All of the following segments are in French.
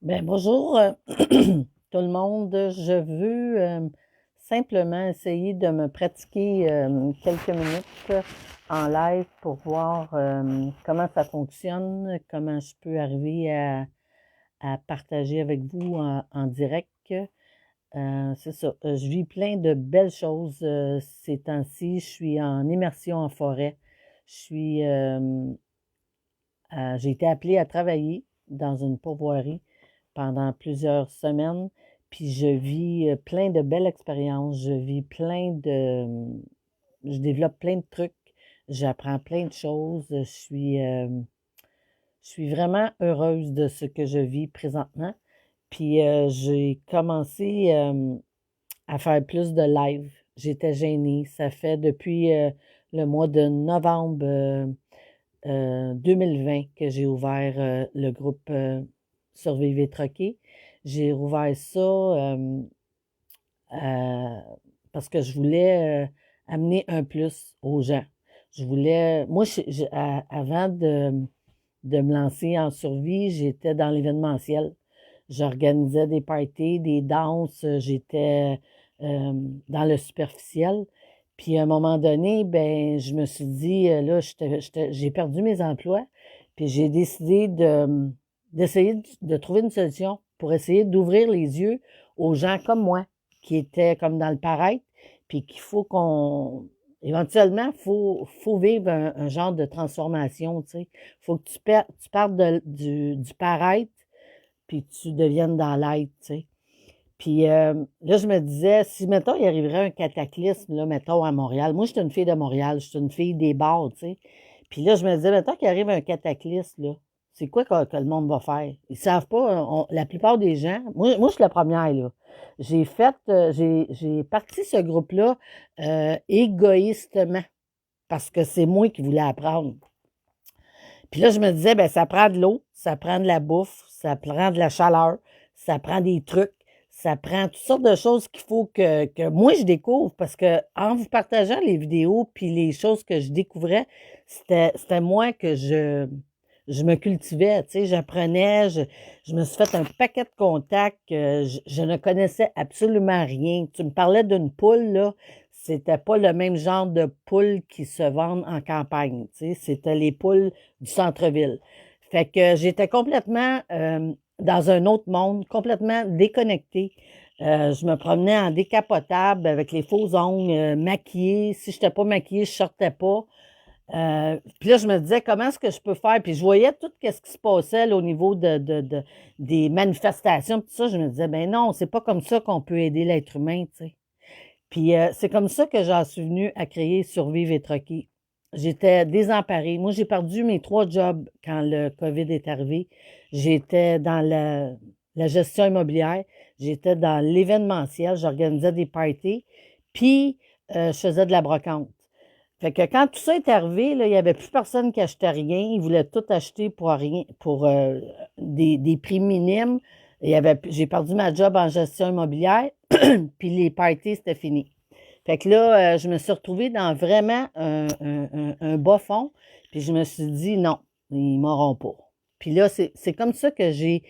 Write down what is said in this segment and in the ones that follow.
Ben bonjour, tout le monde. Je veux simplement essayer de me pratiquer quelques minutes en live pour voir comment ça fonctionne, comment je peux arriver à partager avec vous en direct. C'est ça. Je vis plein de belles choses ces temps-ci. Je suis en immersion en forêt. Je suis, j'ai été appelée à travailler dans une pourvoirie pendant plusieurs semaines, puis je vis plein de belles expériences, je développe plein de trucs, j'apprends plein de choses, je suis vraiment heureuse de ce que je vis présentement. Puis j'ai commencé à faire plus de live. J'étais gênée. Ça fait depuis le mois de novembre 2020 que j'ai ouvert le groupe Survivre et Troquer. J'ai rouvert ça euh, parce que je voulais amener un plus aux gens. Je voulais, moi, avant de me lancer en survie, j'étais dans l'événementiel. J'organisais des parties, des danses, j'étais dans le superficiel. Puis à un moment donné, ben, je me suis dit, là, j'ai perdu mes emplois, puis j'ai décidé d'essayer de trouver une solution pour essayer d'ouvrir les yeux aux gens comme moi, qui étaient comme dans le paraître, puis qu'il faut éventuellement, faut vivre un genre de transformation, tu sais. Faut que tu partes du paraître, puis tu deviennes dans l'être, tu sais. Puis là, je me disais, si, mettons, il arriverait un cataclysme, là, mettons, à Montréal. Moi, je suis une fille de Montréal, je suis une fille des bars, tu sais. Puis là, je me disais, mettons qu'il arrive un cataclysme, là, c'est quoi que le monde va faire? Ils savent pas, la plupart des gens, moi, je suis la première, là. J'ai parti ce groupe-là égoïstement, parce que c'est moi qui voulais apprendre. Puis là, je me disais, ben, ça prend de l'eau, ça prend de la bouffe, ça prend de la chaleur, ça prend des trucs, ça prend toutes sortes de choses qu'il faut que moi je découvre parce que en vous partageant les vidéos puis les choses que je découvrais, c'était moi que je me cultivais, tu sais, j'apprenais, je me suis fait un paquet de contacts, je ne connaissais absolument rien. Tu me parlais d'une poule, là, c'était pas le même genre de poules qui se vendent en campagne, tu sais, c'était les poules du centre-ville. Fait que j'étais complètement dans un autre monde, complètement déconnectée. Je me promenais en décapotable avec les faux ongles, maquillée. Si je n'étais pas maquillée, je sortais pas. Puis là, je me disais, comment est-ce que je peux faire? Puis je voyais tout ce qui se passait là, au niveau des manifestations, tout ça. Je me disais, ben non, c'est pas comme ça qu'on peut aider l'être humain, tu sais. Puis c'est comme ça que j'en suis venue à créer Survivre et Troquer. J'étais désemparée. Moi, j'ai perdu mes 3 jobs quand le COVID est arrivé. J'étais dans la gestion immobilière, j'étais dans l'événementiel, j'organisais des parties, puis je faisais de la brocante. Fait que quand tout ça est arrivé, là, il n'y avait plus personne qui achetait rien. Ils voulaient tout acheter pour rien, pour des prix minimes. J'ai perdu ma job en gestion immobilière, puis les parties, c'était fini. Fait que là, je me suis retrouvée dans vraiment un bas fond, puis je me suis dit non, ils m'auront pas. Puis là, c'est comme ça que j'ai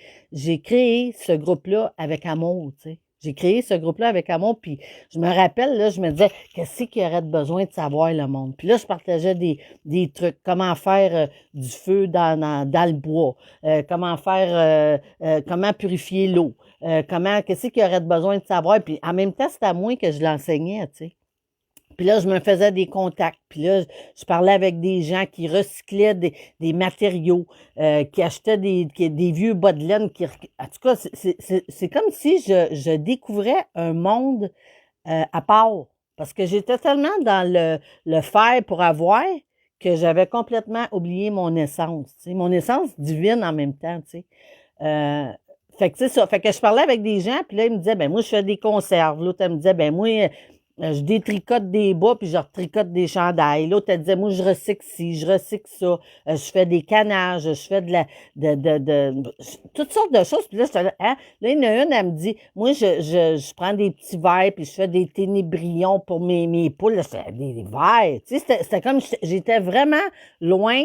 créé ce groupe-là avec amour, tu sais. J'ai créé ce groupe-là avec amour, puis je me rappelle, là, je me disais, qu'est-ce qu'il y aurait de besoin de savoir le monde? Puis là, je partageais des trucs, comment faire du feu dans le bois, comment purifier l'eau, qu'est-ce qu'il y aurait de besoin de savoir? Puis en même temps, c'est à moi que je l'enseignais, tu sais. Puis là, je me faisais des contacts. Puis là, je parlais avec des gens qui recyclaient des matériaux, qui achetaient des vieux bas de laine. En tout cas, c'est comme si je découvrais un monde à part. Parce que j'étais tellement dans le faire pour avoir que j'avais complètement oublié mon essence. Tu sais, mon essence divine en même temps, tu sais. Euh, fait que c'est ça. Fait que je parlais avec des gens, puis là, ils me disaient, ben moi, je fais des conserves. L'autre, elle me disait, ben moi, je détricote des bas, puis je retricote des chandails. L'autre, elle disait, moi, je recycle ci, je recycle ça. Je fais des canages, je fais toutes sortes de choses. Puis là, je là, hein? Là, il y en a une, elle me dit, moi, je prends des petits verres, puis je fais des ténébrions pour mes poules. Là, je fais des verres. Tu sais, c'était comme, j'étais vraiment loin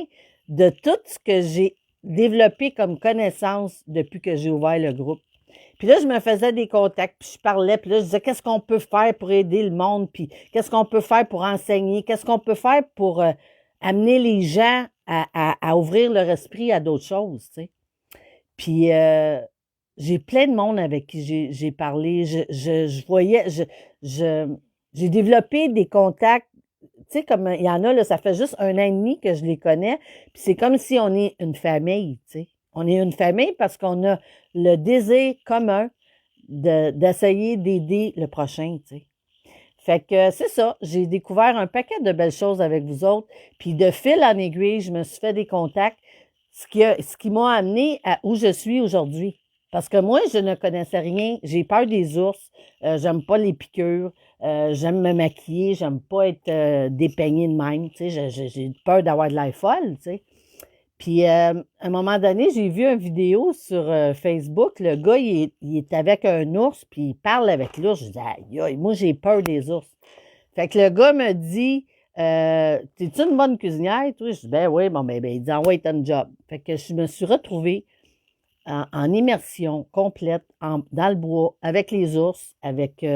de tout ce que j'ai développé comme connaissance depuis que j'ai ouvert le groupe. Puis là, je me faisais des contacts, puis je parlais, puis là, je disais, qu'est-ce qu'on peut faire pour aider le monde, puis qu'est-ce qu'on peut faire pour enseigner, qu'est-ce qu'on peut faire pour amener les gens à ouvrir leur esprit à d'autres choses, tu sais. Puis j'ai plein de monde avec qui j'ai parlé. Je voyais, j'ai développé des contacts. Tu sais, comme il y en a, là, ça fait juste 1 an et demi que je les connais. Puis c'est comme si on est une famille, tu sais. On est une famille parce qu'on a le désir commun d'essayer d'aider le prochain, tu sais. Fait que c'est ça, j'ai découvert un paquet de belles choses avec vous autres. Puis de fil en aiguille, je me suis fait des contacts, ce qui m'a amené à où je suis aujourd'hui. Parce que moi, je ne connaissais rien. J'ai peur des ours. J'aime pas les piqûres. J'aime me maquiller. J'aime pas être dépeignée de même. Tu sais, j'ai peur d'avoir de l'air folle, tu sais. Puis, à un moment donné, j'ai vu une vidéo sur Facebook. Le gars, il est avec un ours, puis il parle avec l'ours. Je dis, aïe, aïe, moi, j'ai peur des ours. Fait que le gars me dit, t'es-tu une bonne cuisinière? Toi, je dis, ben oui, bon, ben, il dit, ah ouais, t'as un job. Fait que je me suis retrouvée en immersion complète dans le bois, avec les ours, avec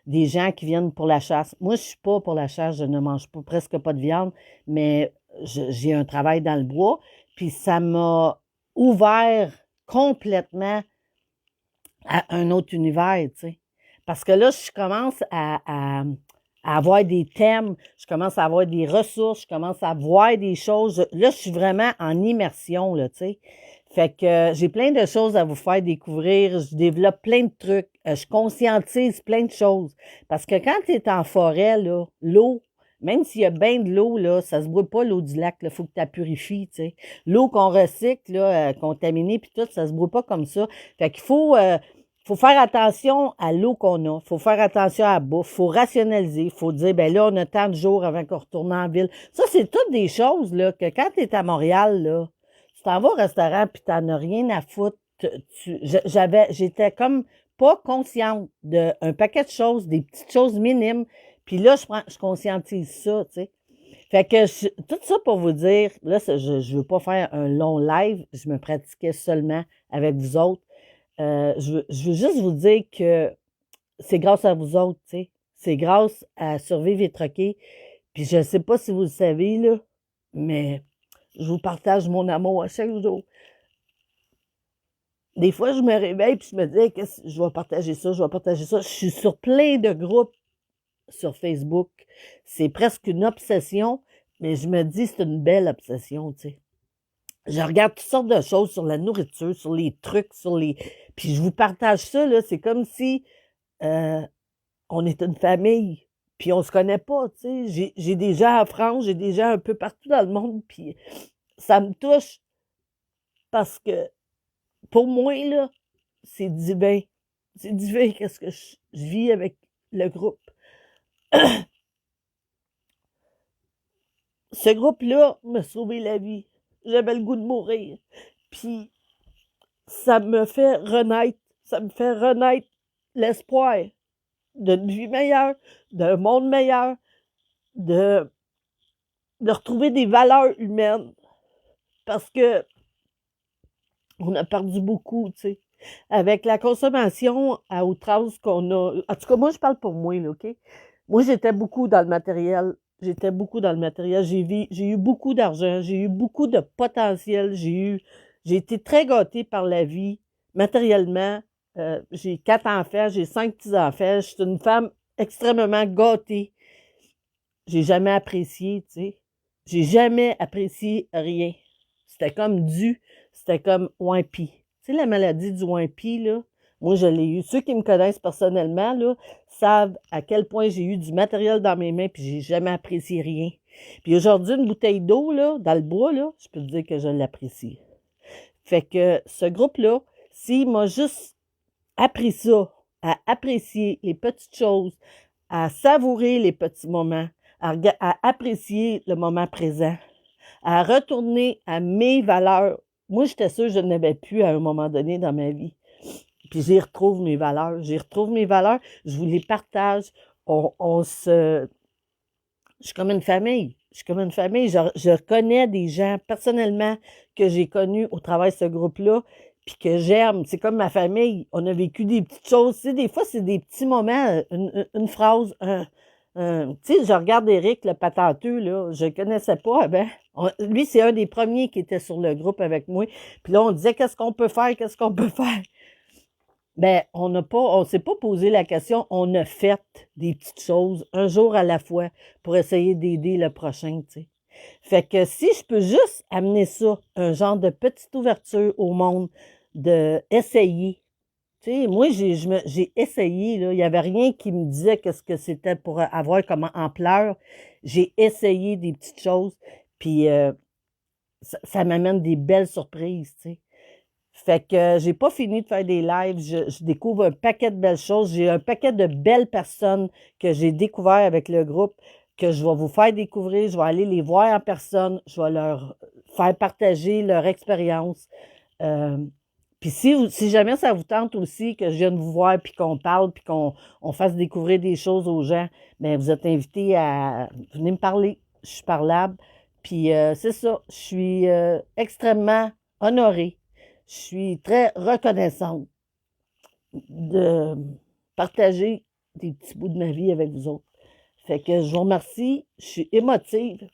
des gens qui viennent pour la chasse. Moi, je suis pas pour la chasse, je ne mange pas, presque pas de viande, mais j'ai un travail dans le bois. Puis ça m'a ouvert complètement à un autre univers, tu sais. Parce que là, je commence à avoir des thèmes, je commence à avoir des ressources, je commence à voir des choses. Là, je suis vraiment en immersion, là, tu sais. Fait que j'ai plein de choses à vous faire découvrir, je développe plein de trucs, je conscientise plein de choses. Parce que quand tu es en forêt, là, l'eau, même s'il y a bien de l'eau, là, ça se brûle pas l'eau du lac, il faut que tu la purifies, tu sais. L'eau qu'on recycle, là, contaminée, puis tout, ça se brûle pas comme ça. Fait qu'il faut faire attention à l'eau qu'on a. Il faut faire attention à la bouffe. Il faut rationaliser. Il faut dire, ben là, on a tant de jours avant qu'on retourne en ville. Ça, c'est toutes des choses, là, que quand tu es à Montréal, là, tu t'en vas au restaurant puis t'en as rien à foutre. J'étais comme pas consciente d'un paquet de choses, des petites choses minimes. Puis là, je conscientise ça, tu sais. Fait que tout ça pour vous dire, là, je veux pas faire un long live. Je me pratiquais seulement avec vous autres. Je veux juste vous dire que c'est grâce à vous autres, tu sais. C'est grâce à Survivre et Troquer. Puis je ne sais pas si vous le savez, là, mais je vous partage mon amour à chaque jour. Des fois, je me réveille puis je me dis, hey, je vais partager ça, je vais partager ça. Je suis sur plein de groupes sur Facebook. C'est presque une obsession, mais je me dis, c'est une belle obsession, tu sais. Je regarde toutes sortes de choses sur la nourriture, sur les trucs, puis je vous partage ça, là. C'est comme si euh, on est une famille, puis on se connaît pas, tu sais. J'ai des gens en France, j'ai des gens un peu partout dans le monde, puis ça me touche parce que pour moi, là, c'est divin. C'est divin qu'est-ce que je vis avec le groupe. Ce groupe-là m'a sauvé la vie. J'avais le goût de mourir. Puis ça me fait renaître. Ça me fait renaître l'espoir d'une vie meilleure, d'un monde meilleur, de, de retrouver des valeurs humaines. Parce que on a perdu beaucoup, tu sais. Avec la consommation à outrance qu'on a. En tout cas, moi, je parle pour moi, là, OK? Moi, j'étais beaucoup dans le matériel. J'étais beaucoup dans le matériel. J'ai eu beaucoup d'argent. J'ai eu beaucoup de potentiel. J'ai été très gâtée par la vie, matériellement. J'ai 4 enfants, j'ai 5 petits-enfants. Je suis une femme extrêmement gâtée. J'ai jamais apprécié, tu sais. J'ai jamais apprécié rien. C'était comme c'était comme Wimpy. Tu sais, la maladie du Wimpy, là, moi, je l'ai eu. Ceux qui me connaissent personnellement, là, savent à quel point j'ai eu du matériel dans mes mains puis j'ai jamais apprécié rien. Puis aujourd'hui, une bouteille d'eau, là, dans le bois, là, je peux te dire que je l'apprécie. Fait que ce groupe-là, s'il m'a juste appris ça, à apprécier les petites choses, à savourer les petits moments, à apprécier le moment présent, à retourner à mes valeurs. Moi, j'étais sûre que je n'avais plus à un moment donné dans ma vie. Puis j'y retrouve mes valeurs. J'y retrouve mes valeurs. Je vous les partage. Je suis comme une famille. je suis comme une famille. Je connais des gens personnellement que j'ai connus au travers de ce groupe-là, puis que j'aime. C'est comme ma famille. On a vécu des petites choses. Tu sais, des fois, c'est des petits moments, une phrase, tu sais, je regarde Éric, le patenteux, là, je le connaissais pas avant. Lui, c'est un des premiers qui était sur le groupe avec moi. Puis là, on disait, qu'est-ce qu'on peut faire, qu'est-ce qu'on peut faire? Ben, on s'est pas posé la question, on a fait des petites choses, un jour à la fois, pour essayer d'aider le prochain, tu sais. Fait que si je peux juste amener ça, un genre de petite ouverture au monde, de essayer. Tu sais, moi, j'ai essayé, là. Il y avait rien qui me disait qu'est-ce que c'était pour avoir comme ampleur. J'ai essayé des petites choses, puis ça m'amène des belles surprises, tu sais. Fait que j'ai pas fini de faire des lives. Je découvre un paquet de belles choses. J'ai un paquet de belles personnes que j'ai découvert avec le groupe, que je vais vous faire découvrir. Je vais aller les voir en personne. Je vais leur faire partager leur expérience. Euh, Puis si jamais ça vous tente aussi que je vienne vous voir, puis qu'on parle, puis qu'on fasse découvrir des choses aux gens, bien, vous êtes invités à venir me parler. Je suis parlable. Puis c'est ça. Je suis extrêmement honorée. Je suis très reconnaissante de partager des petits bouts de ma vie avec vous autres. Fait que je vous remercie. Je suis émotive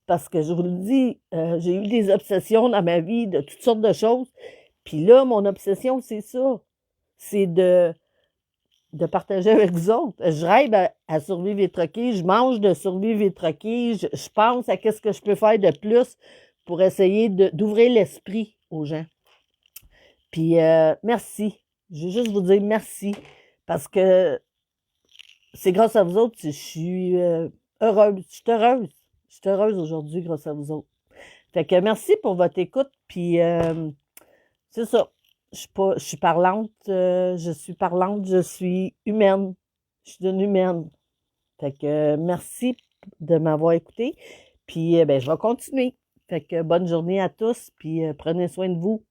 parce que je vous le dis, j'ai eu des obsessions dans ma vie de toutes sortes de choses. Puis là, mon obsession, c'est ça. C'est de partager avec vous autres. Je rêve à survivre et troquer. Je mange de survivre et troquer. Je pense à qu'est-ce que je peux faire de plus pour essayer d'ouvrir l'esprit aux gens. Puis merci. Je veux juste vous dire merci parce que c'est grâce à vous autres que je suis heureuse. Je suis heureuse. Je suis heureuse aujourd'hui grâce à vous autres. Fait que merci pour votre écoute. Puis c'est ça. Je suis parlante. Je suis humaine. Je suis une humaine. Fait que merci de m'avoir écouté. Puis ben, je vais continuer. Fait que bonne journée à tous. Puis prenez soin de vous.